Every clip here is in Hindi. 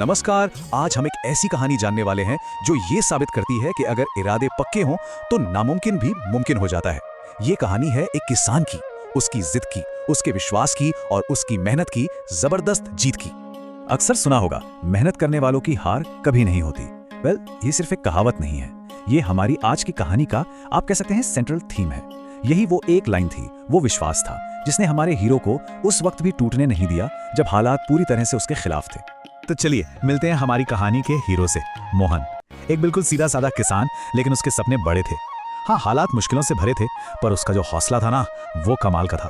नमस्कार। आज हम एक ऐसी कहानी जानने वाले हैं जो ये साबित करती है कि अगर इरादे पक्के हों तो नामुमकिन भी मुमकिन हो जाता है। ये कहानी है एक किसान की, उसकी जिद की, उसके विश्वास की और उसकी मेहनत की जबरदस्त जीत की। अक्सर सुना होगा, मेहनत करने वालों की हार कभी नहीं होती। वेल, ये सिर्फ एक कहावत नहीं है, ये हमारी आज की कहानी का आप कह सकते हैं सेंट्रल थीम है। यही वो एक लाइन थी, वो विश्वास था जिसने हमारे हीरो को उस वक्त भी टूटने नहीं दिया जब हालात पूरी तरह से उसके खिलाफ थे। तो चलिए मिलते हैं हमारी कहानी के हीरो से, मोहन। एक बिल्कुल सीधा साधा किसान, लेकिन उसके सपने बड़े थे। हाँ, हालात मुश्किलों से भरे थे, पर उसका जो हौसला था ना, वो कमाल का था।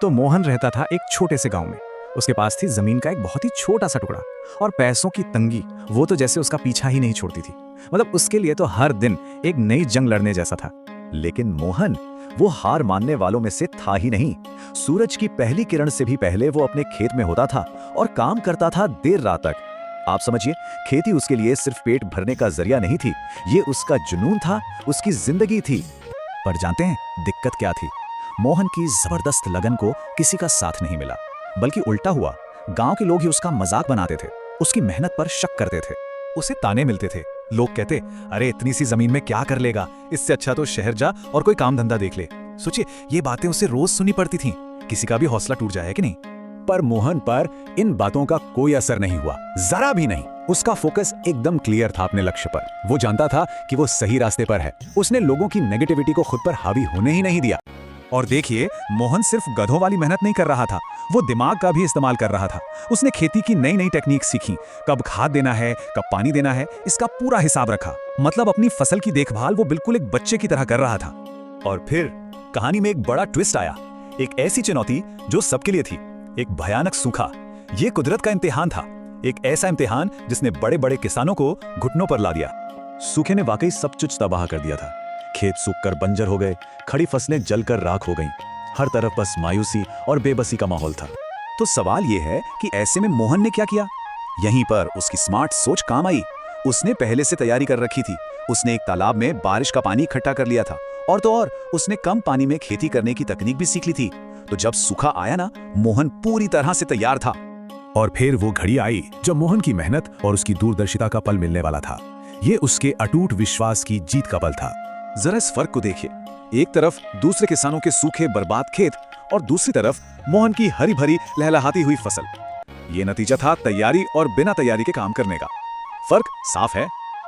तो मोहन रहता था एक छोटे से गांव में। उसके पास थी जमीन का एक बहुत ही छोटा सा टुकड़ा और पैसों की तंगी, वो तो जैसे उसका पीछा ही नहीं छोड़ती थी। मतलब उसके लिए तो हर दिन एक नई जंग लड़ने जैसा था। लेकिन मोहन वो हार मानने वालों में से था ही नहीं। सूरज की पहली किरण से भी पहले वो अपने खेत में होता था और काम करता था देर रात तक। आप समझिए, खेती उसके लिए सिर्फ पेट भरने का जरिया नहीं थी, ये उसका जुनून था, उसकी जिंदगी थी। पर जानते हैं दिक्कत क्या थी? मोहन की जबरदस्त लगन को किसी का साथ नहीं मिला, बल्कि उल्टा हुआ। गांव के लोग ही उसका मजाक बनाते थे, उसकी मेहनत पर शक करते थे, उसे ताने मिलते थे। लोग कहते, अरे इतनी सी जमीन में क्या कर लेगा, इससे अच्छा तो शहर जा और कोई काम धंधा देख ले। सोचिए, ये बातें उसे रोज सुननी पड़ती थीं। किसी का भी हौसला टूट जाए कि नहीं? पर मोहन पर इन बातों का कोई असर नहीं हुआ, जरा भी नहीं। उसका फोकस एकदम क्लियर था अपने लक्ष्य पर। वो जानता था कि वो सही रास्ते पर है। उसने लोगों की नेगेटिविटी को खुद पर हावी होने ही नहीं दिया। और देखिए, मोहन सिर्फ गधों वाली मेहनत नहीं कर रहा था, वो दिमाग का भी इस्तेमाल कर रहा था। उसने खेती की नई नई टेक्निक सीखी, कब खाद देना है, कब पानी देना है, इसका पूरा हिसाब रखा। मतलब अपनी फसल की देखभाल वो बिल्कुल एक बच्चे की तरह कर रहा था। और फिर कहानी में एक बड़ा ट्विस्ट आया। एक ऐसी चुनौती जो सबके लिए थी, एक भयानक सूखा। ये कुदरत का इम्तिहान था, एक ऐसा इम्तिहान जिसने बड़े बड़े किसानों को घुटनों पर ला दिया। सूखे ने वाकई सब कुछ तबाह कर दिया था। खेत सूखकर बंजर हो गए, खड़ी फसलें जलकर राख हो गईं। हर तरफ बस मायूसी और बेबसी का माहौल था। तो सवाल यह है कि ऐसे में मोहन ने क्या किया? यहीं पर उसकी स्मार्ट सोच काम आई। उसने पहले से तैयारी कर रखी थी। उसने एक तालाब में बारिश का पानी इकट्ठा कर लिया था, और तो और उसने कम पानी में खेती करने की तकनीक भी सीख ली थी। तो जब सूखा आया ना, मोहन पूरी तरह से तैयार था। और फिर वो घड़ी आई जब मोहन की मेहनत और उसकी दूरदर्शिता का पल मिलने वाला था। ये उसके अटूट विश्वास की जीत का पल था। जरा इस फर्क को देखिए, एक तरफ दूसरे किसानों के सूखे बर्बाद खेत और दूसरी तरफ मोहन की हरी भरी लहलहाती हुई फसल। ये नतीजा था तैयारी और बिना तैयारी के काम करने का। फर्क साफ है।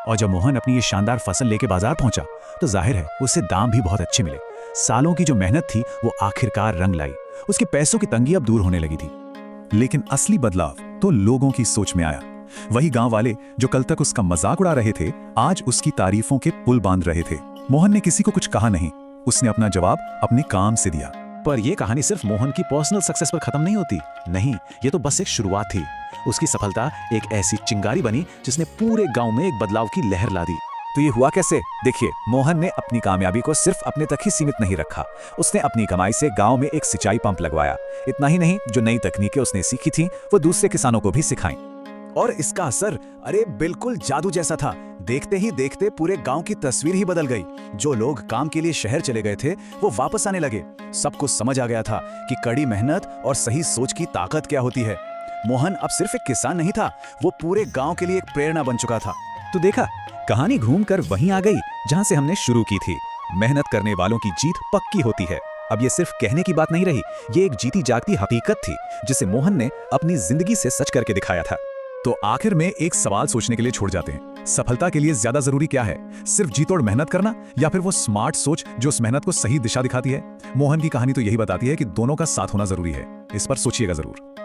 और जब मोहन अपनी ये शानदार फसल लेके बाजार पहुंचा तो जाहिर है उसे दाम भी बहुत अच्छे मिले। सालों की जो मेहनत थी वो आखिरकार रंग लाई। उसके पैसों की तंगी अब दूर होने लगी थी। लेकिन असली बदलाव तो लोगों की सोच में आया। वही गांव वाले जो कल तक उसका मजाक उड़ा रहे थे, आज उसकी तारीफों के पुल बांध रहे थे। मोहन ने किसी को कुछ कहा नहीं, उसने अपना जवाब अपने काम से दिया। पर यह कहानी सिर्फ मोहन की पर्सनल सक्सेस पर खत्म नहीं होती। नहीं, ये तो बस एक शुरुआत थी। उसकी सफलता एक ऐसी चिंगारी बनी जिसने पूरे गांव में एक बदलाव की लहर ला दी। तो ये हुआ कैसे? देखिए, मोहन ने अपनी कामयाबी को सिर्फ अपने तक ही सीमित नहीं रखा। उसने अपनी कमाई से गांव में एक सिंचाई पंप लगवाया। इतना ही नहीं, जो नई तकनीकें उसने सीखी थी वो दूसरे किसानों को भी सिखाई। और इसका असर अरे बिल्कुल जादू जैसा था। देखते ही देखते पूरे गांव की तस्वीर ही बदल गई। जो लोग काम के लिए शहर चले गए थे वो वापस आने लगे। सबको समझ आ गया था कि कड़ी मेहनत और सही सोच की ताकत क्या होती है। मोहन अब सिर्फ एक किसान नहीं था, वो पूरे गांव के लिए एक प्रेरणा बन चुका था। तो देखा, कहानी घूमकर वहीं आ गई जहां से हमने शुरू की थी। मेहनत करने वालों की जीत पक्की होती है। अब ये सिर्फ कहने की बात नहीं रही, ये एक जीती जागती हकीकत थी जिसे मोहन ने अपनी जिंदगी से सच करके दिखाया था। तो आखिर में एक सवाल सोचने के लिए छोड़ जाते हैं, सफलता के लिए ज्यादा जरूरी क्या है? सिर्फ जी तोड़ मेहनत करना, या फिर वो स्मार्ट सोच जो उस मेहनत को सही दिशा दिखाती है? मोहन की कहानी तो यही बताती है कि दोनों का साथ होना जरूरी है। इस पर सोचिएगा जरूर।